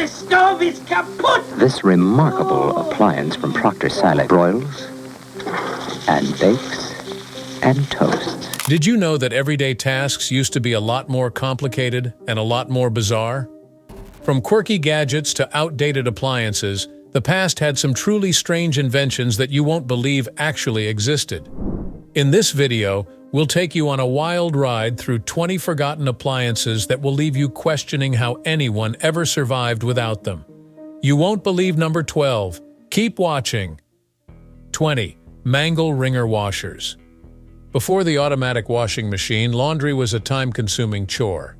The stove is kaput! This remarkable appliance from Proctor Siler broils and bakes and toasts. Did you know that everyday tasks used to be a lot more complicated and a lot more bizarre? From quirky gadgets to outdated appliances, the past had some truly strange inventions that you won't believe actually existed. In this video, we'll take you on a wild ride through 20 forgotten appliances that will leave you questioning how anyone ever survived without them. You won't believe number 12. Keep watching. 20. Mangle wringer washers. Before the automatic washing machine, laundry was a time-consuming chore.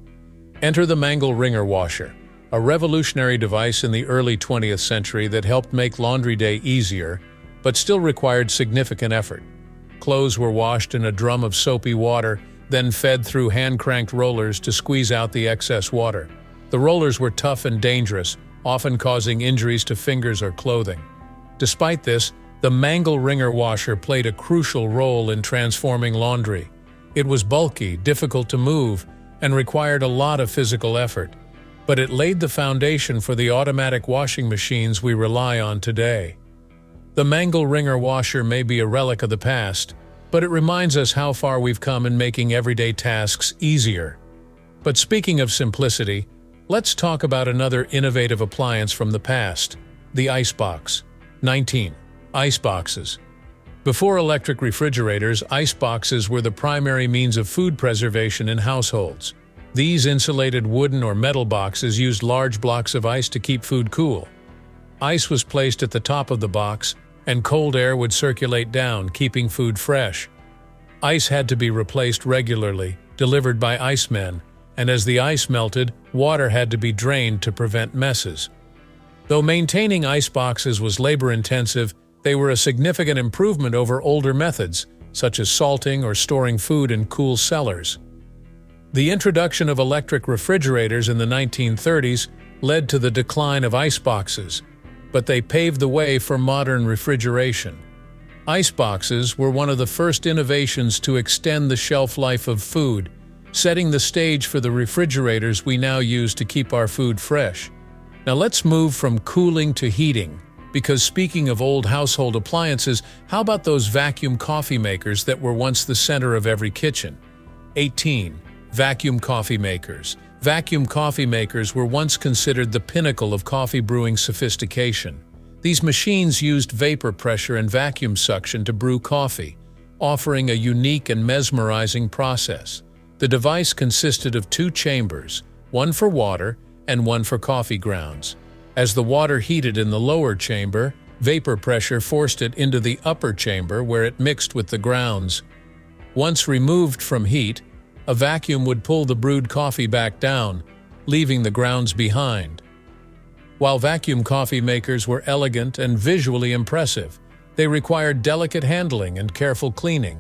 Enter the mangle wringer washer, a revolutionary device in the early 20th century that helped make laundry day easier, but still required significant effort. Clothes were washed in a drum of soapy water, then fed through hand-cranked rollers to squeeze out the excess water. The rollers were tough and dangerous, often causing injuries to fingers or clothing. Despite this, the mangle wringer washer played a crucial role in transforming laundry. It was bulky, difficult to move, and required a lot of physical effort. But it laid the foundation for the automatic washing machines we rely on today. The mangle wringer washer may be a relic of the past, but it reminds us how far we've come in making everyday tasks easier. But speaking of simplicity, let's talk about another innovative appliance from the past, the icebox. 19. Iceboxes. Before electric refrigerators, iceboxes were the primary means of food preservation in households. These insulated wooden or metal boxes used large blocks of ice to keep food cool. Ice was placed at the top of the box, and cold air would circulate down, keeping food fresh. Ice had to be replaced regularly, delivered by icemen, and as the ice melted, water had to be drained to prevent messes. Though maintaining iceboxes was labor-intensive, they were a significant improvement over older methods, such as salting or storing food in cool cellars. The introduction of electric refrigerators in the 1930s led to the decline of iceboxes, but they paved the way for modern refrigeration. Iceboxes were one of the first innovations to extend the shelf life of food, setting the stage for the refrigerators we now use to keep our food fresh. Now let's move from cooling to heating, because speaking of old household appliances, how about those vacuum coffee makers that were once the center of every kitchen? 18. Vacuum coffee makers. Vacuum coffee makers were once considered the pinnacle of coffee brewing sophistication. These machines used vapor pressure and vacuum suction to brew coffee, offering a unique and mesmerizing process. The device consisted of two chambers, one for water and one for coffee grounds. As the water heated in the lower chamber, vapor pressure forced it into the upper chamber where it mixed with the grounds. Once removed from heat, a vacuum would pull the brewed coffee back down, leaving the grounds behind. While vacuum coffee makers were elegant and visually impressive, they required delicate handling and careful cleaning.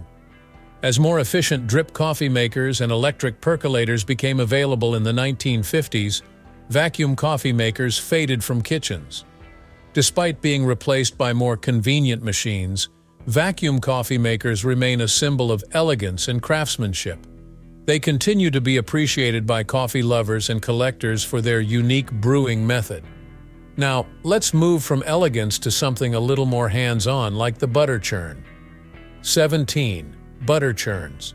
As more efficient drip coffee makers and electric percolators became available in the 1950s, vacuum coffee makers faded from kitchens. Despite being replaced by more convenient machines, vacuum coffee makers remain a symbol of elegance and craftsmanship. They continue to be appreciated by coffee lovers and collectors for their unique brewing method. Now, let's move from elegance to something a little more hands-on, like the butter churn. 17. Butter churns.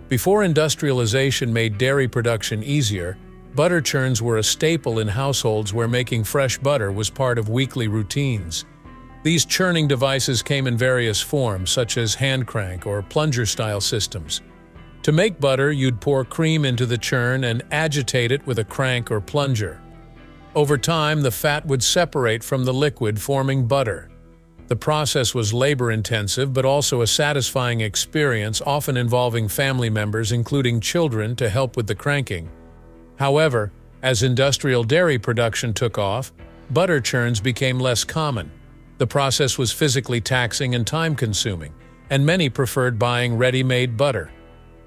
Before industrialization made dairy production easier, butter churns were a staple in households where making fresh butter was part of weekly routines. These churning devices came in various forms, such as hand crank or plunger-style systems. To make butter, you'd pour cream into the churn and agitate it with a crank or plunger. Over time, the fat would separate from the liquid, forming butter. The process was labor-intensive, but also a satisfying experience, often involving family members, including children, to help with the cranking. However, as industrial dairy production took off, butter churns became less common. The process was physically taxing and time-consuming, and many preferred buying ready-made butter.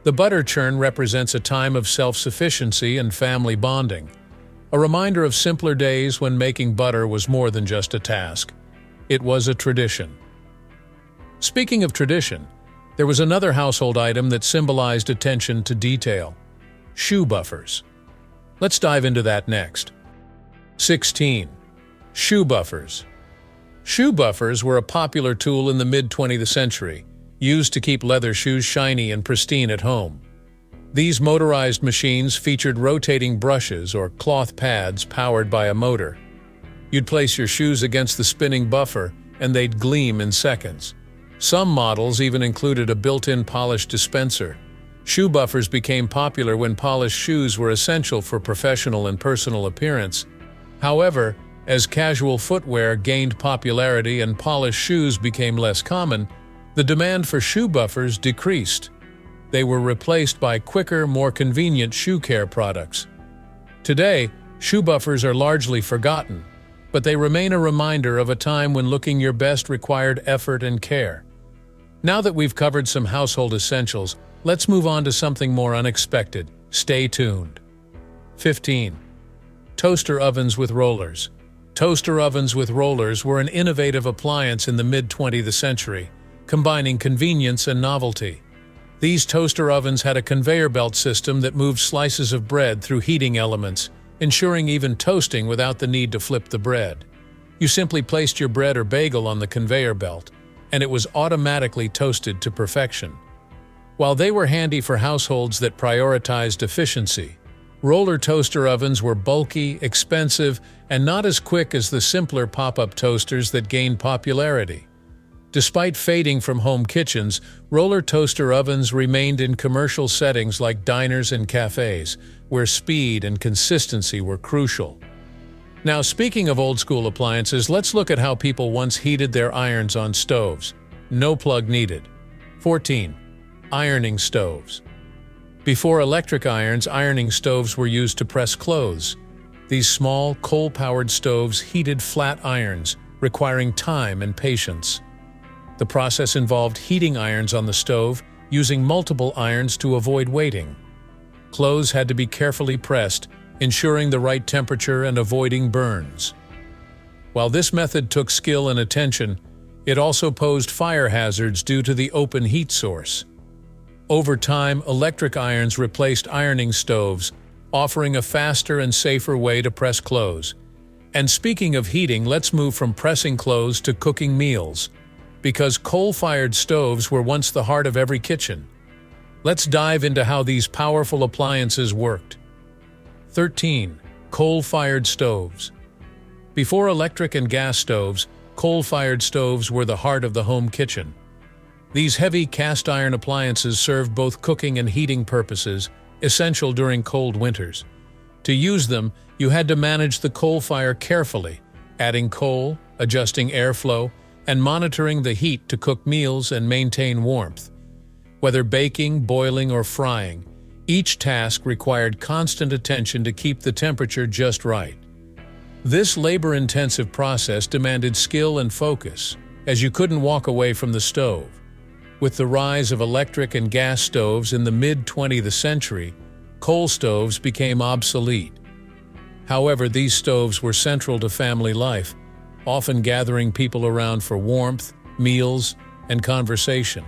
The butter churn represents a time of self-sufficiency and family bonding, a reminder of simpler days when making butter was more than just a task. It was a tradition. Speaking of tradition, there was another household item that symbolized attention to detail: shoe buffers. Let's dive into that next. 16. Shoe buffers. Shoe buffers were a popular tool in the mid-20th century, used to keep leather shoes shiny and pristine at home. These motorized machines featured rotating brushes or cloth pads powered by a motor. You'd place your shoes against the spinning buffer, and they'd gleam in seconds. Some models even included a built-in polish dispenser. Shoe buffers became popular when polished shoes were essential for professional and personal appearance. However, as casual footwear gained popularity and polished shoes became less common, the demand for shoe buffers decreased. They were replaced by quicker, more convenient shoe care products. Today, shoe buffers are largely forgotten, but they remain a reminder of a time when looking your best required effort and care. Now that we've covered some household essentials, let's move on to something more unexpected. Stay tuned. 15. Toaster ovens with rollers. Toaster ovens with rollers were an innovative appliance in the mid-20th century, combining convenience and novelty. These toaster ovens had a conveyor belt system that moved slices of bread through heating elements, ensuring even toasting without the need to flip the bread. You simply placed your bread or bagel on the conveyor belt, and it was automatically toasted to perfection. While they were handy for households that prioritized efficiency, roller toaster ovens were bulky, expensive, and not as quick as the simpler pop-up toasters that gained popularity. Despite fading from home kitchens, roller toaster ovens remained in commercial settings like diners and cafes, where speed and consistency were crucial. Now, speaking of old-school appliances, let's look at how people once heated their irons on stoves. No plug needed. 14. Ironing stoves. Before electric irons, ironing stoves were used to press clothes. These small, coal-powered stoves heated flat irons, requiring time and patience. The process involved heating irons on the stove, using multiple irons to avoid waiting. Clothes had to be carefully pressed, ensuring the right temperature and avoiding burns. While this method took skill and attention, it also posed fire hazards due to the open heat source. Over time, electric irons replaced ironing stoves, offering a faster and safer way to press clothes. And speaking of heating, let's move from pressing clothes to cooking meals, because coal-fired stoves were once the heart of every kitchen. Let's dive into how these powerful appliances worked. 13. Coal-fired stoves. Before electric and gas stoves, coal-fired stoves were the heart of the home kitchen. These heavy cast-iron appliances served both cooking and heating purposes, essential during cold winters. To use them, you had to manage the coal fire carefully, adding coal, adjusting airflow, and monitoring the heat to cook meals and maintain warmth. Whether baking, boiling, or frying, each task required constant attention to keep the temperature just right. This labor-intensive process demanded skill and focus, as you couldn't walk away from the stove. With the rise of electric and gas stoves in the mid-20th century, coal stoves became obsolete. However, these stoves were central to family life, often gathering people around for warmth, meals, and conversation.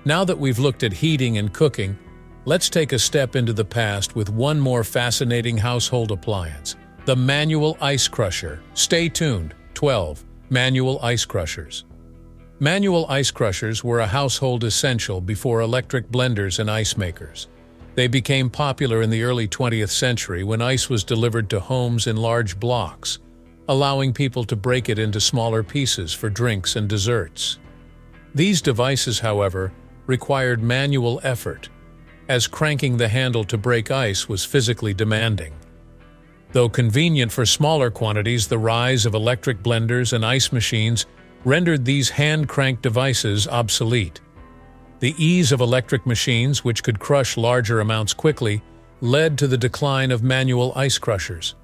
Now that we've looked at heating and cooking, let's take a step into the past with one more fascinating household appliance, the manual ice crusher. Stay tuned. 12. Manual ice crushers. Manual ice crushers were a household essential before electric blenders and ice makers. They became popular in the early 20th century when ice was delivered to homes in large blocks, allowing people to break it into smaller pieces for drinks and desserts. These devices, however, required manual effort, as cranking the handle to break ice was physically demanding. Though convenient for smaller quantities, the rise of electric blenders and ice machines rendered these hand-cranked devices obsolete. The ease of electric machines, which could crush larger amounts quickly, led to the decline of manual ice crushers.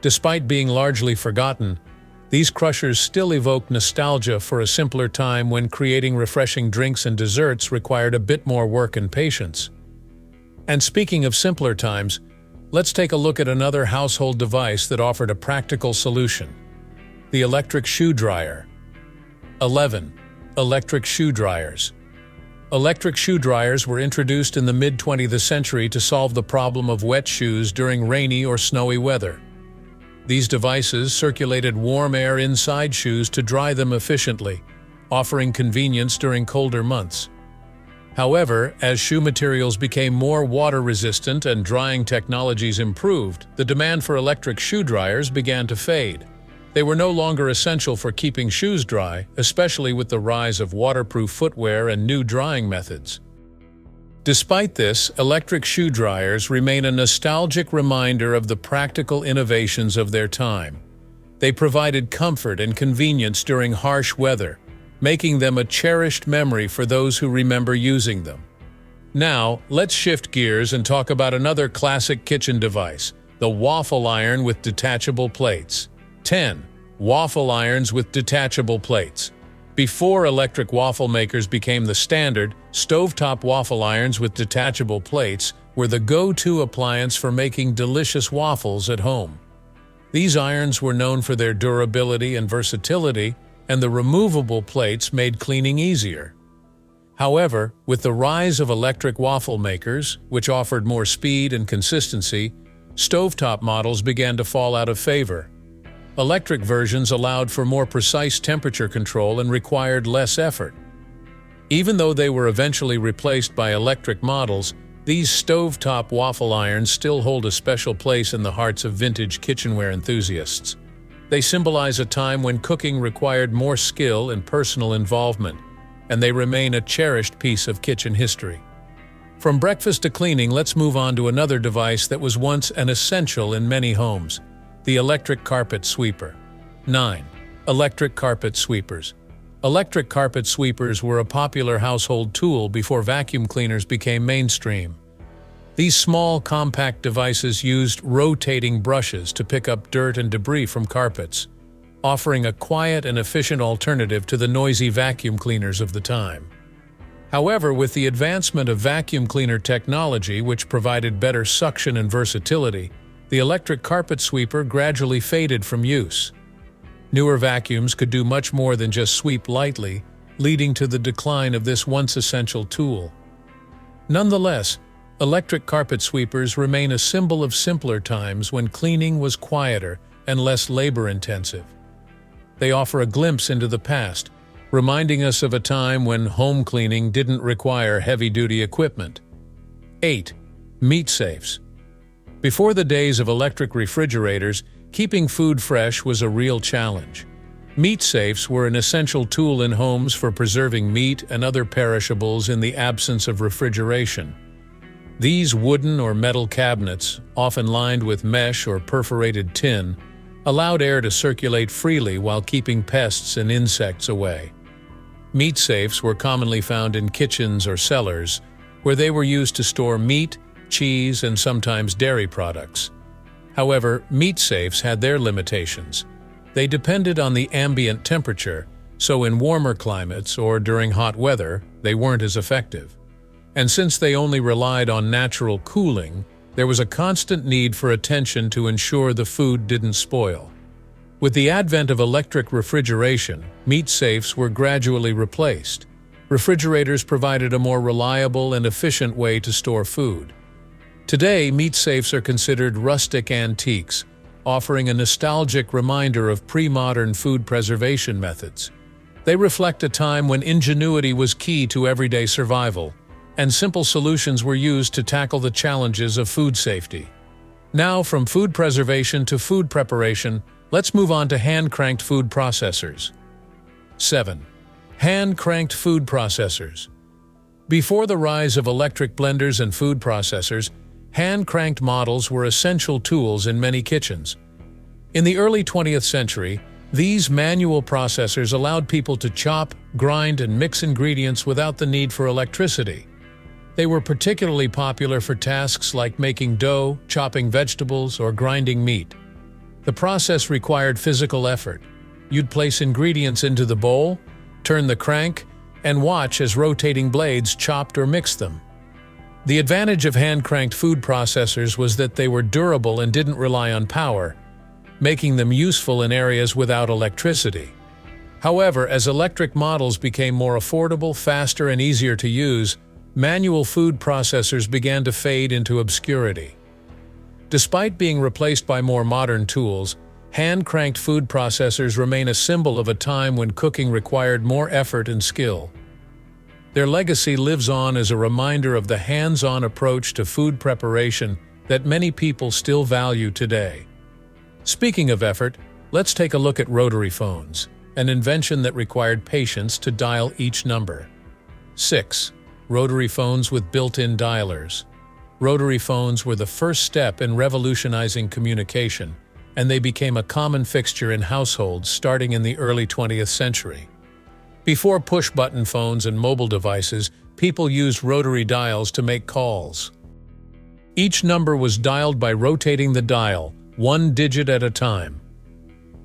Despite being largely forgotten, these crushers still evoke nostalgia for a simpler time when creating refreshing drinks and desserts required a bit more work and patience. And speaking of simpler times, let's take a look at another household device that offered a practical solution: the electric shoe dryer. 11. Electric shoe dryers. Electric shoe dryers were introduced in the mid-20th century to solve the problem of wet shoes during rainy or snowy weather. These devices circulated warm air inside shoes to dry them efficiently, offering convenience during colder months. However, as shoe materials became more water-resistant and drying technologies improved, the demand for electric shoe dryers began to fade. They were no longer essential for keeping shoes dry, especially with the rise of waterproof footwear and new drying methods. Despite this, electric shoe dryers remain a nostalgic reminder of the practical innovations of their time. They provided comfort and convenience during harsh weather, making them a cherished memory for those who remember using them. Now, let's shift gears and talk about another classic kitchen device, the waffle iron with detachable plates. 10. Waffle irons with detachable plates. Before electric waffle makers became the standard, stovetop waffle irons with detachable plates were the go-to appliance for making delicious waffles at home. These irons were known for their durability and versatility, and the removable plates made cleaning easier. However, with the rise of electric waffle makers, which offered more speed and consistency, stovetop models began to fall out of favor. Electric versions allowed for more precise temperature control and required less effort. Even though they were eventually replaced by electric models, these stovetop waffle irons still hold a special place in the hearts of vintage kitchenware enthusiasts. They symbolize a time when cooking required more skill and personal involvement, and they remain a cherished piece of kitchen history. From breakfast to cleaning, let's move on to another device that was once an essential in many homes: the electric carpet sweeper. 9. Electric carpet sweepers. Electric carpet sweepers were a popular household tool before vacuum cleaners became mainstream. These small, compact devices used rotating brushes to pick up dirt and debris from carpets, offering a quiet and efficient alternative to the noisy vacuum cleaners of the time. However, with the advancement of vacuum cleaner technology, which provided better suction and versatility, the electric carpet sweeper gradually faded from use. Newer vacuums could do much more than just sweep lightly, leading to the decline of this once essential tool. Nonetheless, electric carpet sweepers remain a symbol of simpler times when cleaning was quieter and less labor-intensive. They offer a glimpse into the past, reminding us of a time when home cleaning didn't require heavy-duty equipment. 8. Meat safes. Before the days of electric refrigerators, keeping food fresh was a real challenge. Meat safes were an essential tool in homes for preserving meat and other perishables in the absence of refrigeration. These wooden or metal cabinets, often lined with mesh or perforated tin, allowed air to circulate freely while keeping pests and insects away. Meat safes were commonly found in kitchens or cellars, where they were used to store meat, cheese, and sometimes dairy products. However, meat safes had their limitations. They depended on the ambient temperature, so in warmer climates or during hot weather, they weren't as effective. And since they only relied on natural cooling, there was a constant need for attention to ensure the food didn't spoil. With the advent of electric refrigeration, meat safes were gradually replaced. Refrigerators provided a more reliable and efficient way to store food. Today, meat safes are considered rustic antiques, offering a nostalgic reminder of pre-modern food preservation methods. They reflect a time when ingenuity was key to everyday survival, and simple solutions were used to tackle the challenges of food safety. Now, from food preservation to food preparation, let's move on to hand-cranked food processors. 7. Hand-cranked food processors. Before the rise of electric blenders and food processors, hand-cranked models were essential tools in many kitchens. In the early 20th century, these manual processors allowed people to chop, grind, and mix ingredients without the need for electricity. They were particularly popular for tasks like making dough, chopping vegetables, or grinding meat. The process required physical effort. You'd place ingredients into the bowl, turn the crank, and watch as rotating blades chopped or mixed them. The advantage of hand-cranked food processors was that they were durable and didn't rely on power, making them useful in areas without electricity. However, as electric models became more affordable, faster, and easier to use, manual food processors began to fade into obscurity. Despite being replaced by more modern tools, Hand-cranked food processors remain a symbol of a time when cooking required more effort and skill. Their legacy lives on as a reminder of the hands-on approach to food preparation that many people still value today. Speaking of effort, let's take a look at rotary phones, an invention that required patience to dial each number. 6. Rotary phones with built-in dialers. Rotary phones were the first step in revolutionizing communication, and they became a common fixture in households starting in the early 20th century. Before push-button phones and mobile devices, people used rotary dials to make calls. Each number was dialed by rotating the dial, one digit at a time.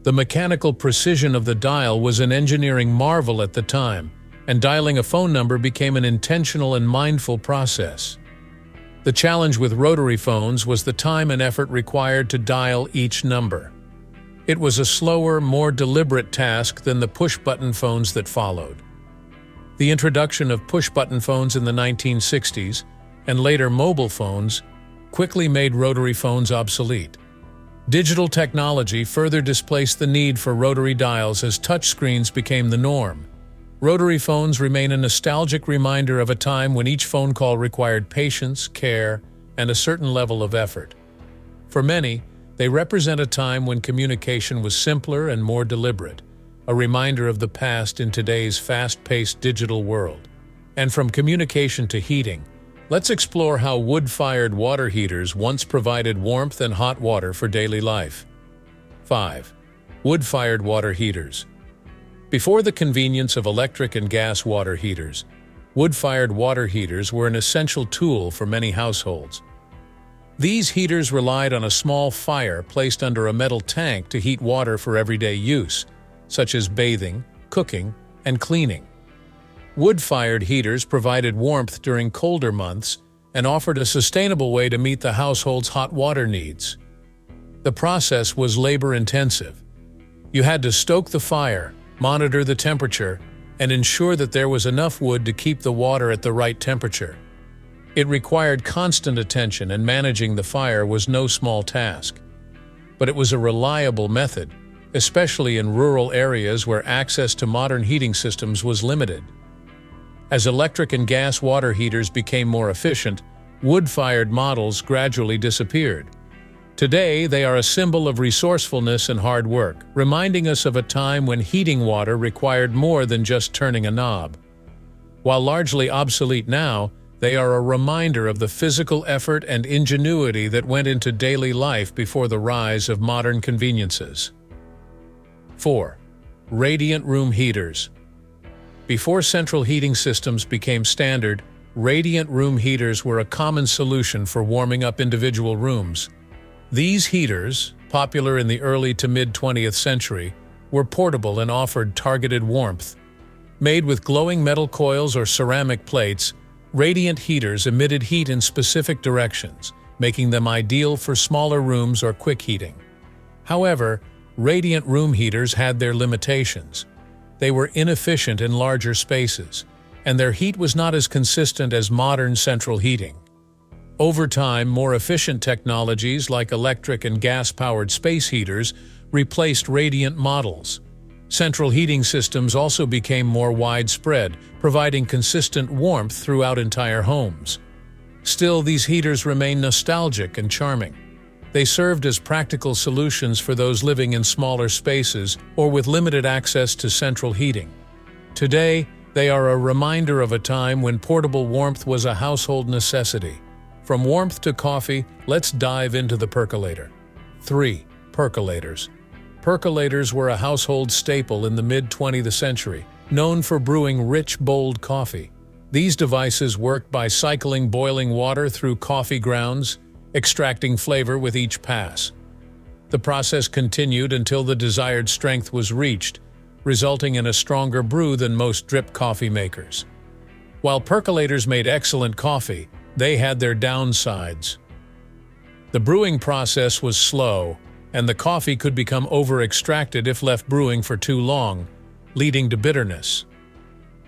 The mechanical precision of the dial was an engineering marvel at the time, and dialing a phone number became an intentional and mindful process. The challenge with rotary phones was the time and effort required to dial each number. It was a slower, more deliberate task than the push-button phones that followed. The introduction of push-button phones in the 1960s, and later mobile phones, quickly made rotary phones obsolete. Digital technology further displaced the need for rotary dials as touchscreens became the norm. Rotary phones remain a nostalgic reminder of a time when each phone call required patience, care, and a certain level of effort. For many, they represent a time when communication was simpler and more deliberate, a reminder of the past in today's fast-paced digital world. And from communication to heating, let's explore how wood-fired water heaters once provided warmth and hot water for daily life. 5. Wood-fired water heaters. Before the convenience of electric and gas water heaters, wood-fired water heaters were an essential tool for many households. These heaters relied on a small fire placed under a metal tank to heat water for everyday use, such as bathing, cooking, and cleaning. Wood-fired heaters provided warmth during colder months and offered a sustainable way to meet the household's hot water needs. The process was labor-intensive. You had to stoke the fire, monitor the temperature, and ensure that there was enough wood to keep the water at the right temperature. It required constant attention, and managing the fire was no small task. But it was a reliable method, especially in rural areas where access to modern heating systems was limited. As electric and gas water heaters became more efficient, wood-fired models gradually disappeared. Today, they are a symbol of resourcefulness and hard work, reminding us of a time when heating water required more than just turning a knob. While largely obsolete now, they are a reminder of the physical effort and ingenuity that went into daily life before the rise of modern conveniences. 4. Radiant room heaters. Before central heating systems became standard, radiant room heaters were a common solution for warming up individual rooms. These heaters, popular in the early to mid-20th century, were portable and offered targeted warmth. Made with glowing metal coils or ceramic plates, radiant heaters emitted heat in specific directions, making them ideal for smaller rooms or quick heating. However, radiant room heaters had their limitations. They were inefficient in larger spaces, and their heat was not as consistent as modern central heating. Over time, more efficient technologies like electric and gas-powered space heaters replaced radiant models. Central heating systems also became more widespread, providing consistent warmth throughout entire homes. Still, these heaters remain nostalgic and charming. They served as practical solutions for those living in smaller spaces or with limited access to central heating. Today, they are a reminder of a time when portable warmth was a household necessity. From warmth to coffee, let's dive into the percolator. 3. Percolators. Percolators were a household staple in the mid-20th century, known for brewing rich, bold coffee. These devices worked by cycling boiling water through coffee grounds, extracting flavor with each pass. The process continued until the desired strength was reached, resulting in a stronger brew than most drip coffee makers. While percolators made excellent coffee, they had their downsides. The brewing process was slow, and the coffee could become over-extracted if left brewing for too long, leading to bitterness.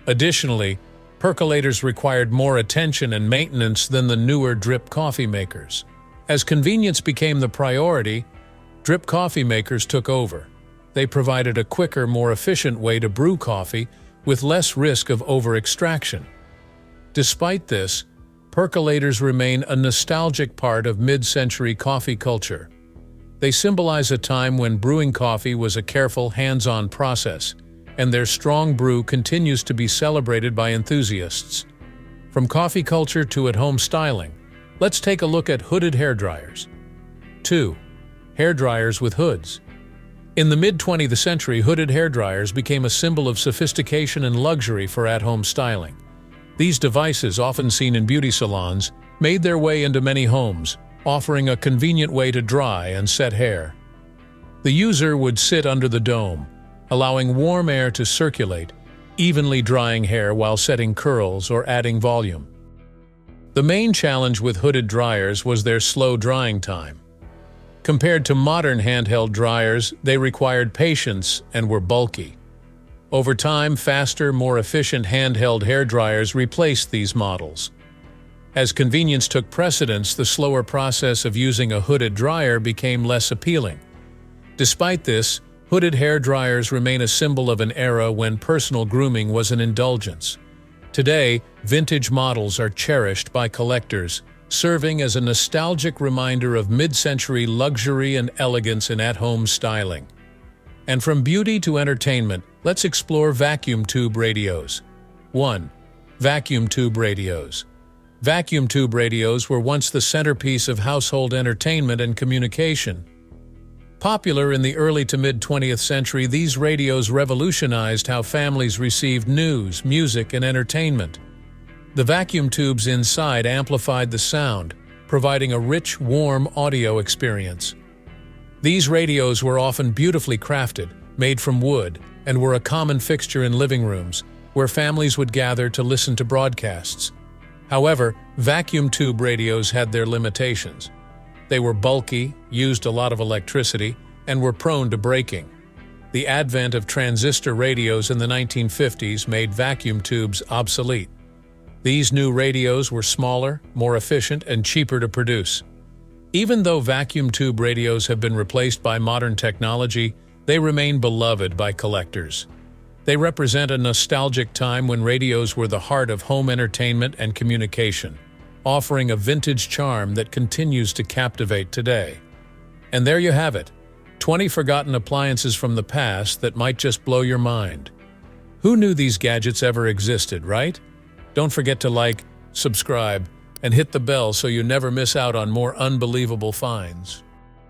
Additionally, percolators required more attention and maintenance than the newer drip coffee makers. As convenience became the priority, drip coffee makers took over. They provided a quicker, more efficient way to brew coffee with less risk of over-extraction. Despite this, percolators remain a nostalgic part of mid-century coffee culture. They symbolize a time when brewing coffee was a careful, hands-on process, and their strong brew continues to be celebrated by enthusiasts. From coffee culture to at-home styling, let's take a look at hooded hairdryers. 2. Hairdryers with hoods. In the mid-20th century, hooded hairdryers became a symbol of sophistication and luxury for at-home styling. These devices, often seen in beauty salons, made their way into many homes, offering a convenient way to dry and set hair. The user would sit under the dome, allowing warm air to circulate, evenly drying hair while setting curls or adding volume. The main challenge with hooded dryers was their slow drying time. Compared to modern handheld dryers, they required patience and were bulky. Over time, faster, more efficient handheld hair dryers replaced these models. As convenience took precedence, the slower process of using a hooded dryer became less appealing. Despite this, hooded hair dryers remain a symbol of an era when personal grooming was an indulgence. Today, vintage models are cherished by collectors, serving as a nostalgic reminder of mid-century luxury and elegance in at-home styling. And from beauty to entertainment, let's explore vacuum tube radios. 1. Vacuum tube radios. Vacuum tube radios were once the centerpiece of household entertainment and communication. Popular in the early to mid-20th century, these radios revolutionized how families received news, music, and entertainment. The vacuum tubes inside amplified the sound, providing a rich, warm audio experience. These radios were often beautifully crafted, made from wood, and were a common fixture in living rooms, where families would gather to listen to broadcasts. However, vacuum tube radios had their limitations. They were bulky, used a lot of electricity, and were prone to breaking. The advent of transistor radios in the 1950s made vacuum tubes obsolete. These new radios were smaller, more efficient, and cheaper to produce. Even though vacuum tube radios have been replaced by modern technology, they remain beloved by collectors. They represent a nostalgic time when radios were the heart of home entertainment and communication, offering a vintage charm that continues to captivate today. And there you have it, 20 forgotten appliances from the past that might just blow your mind. Who knew these gadgets ever existed, right? Don't forget to like, subscribe, and hit the bell so you never miss out on more unbelievable finds.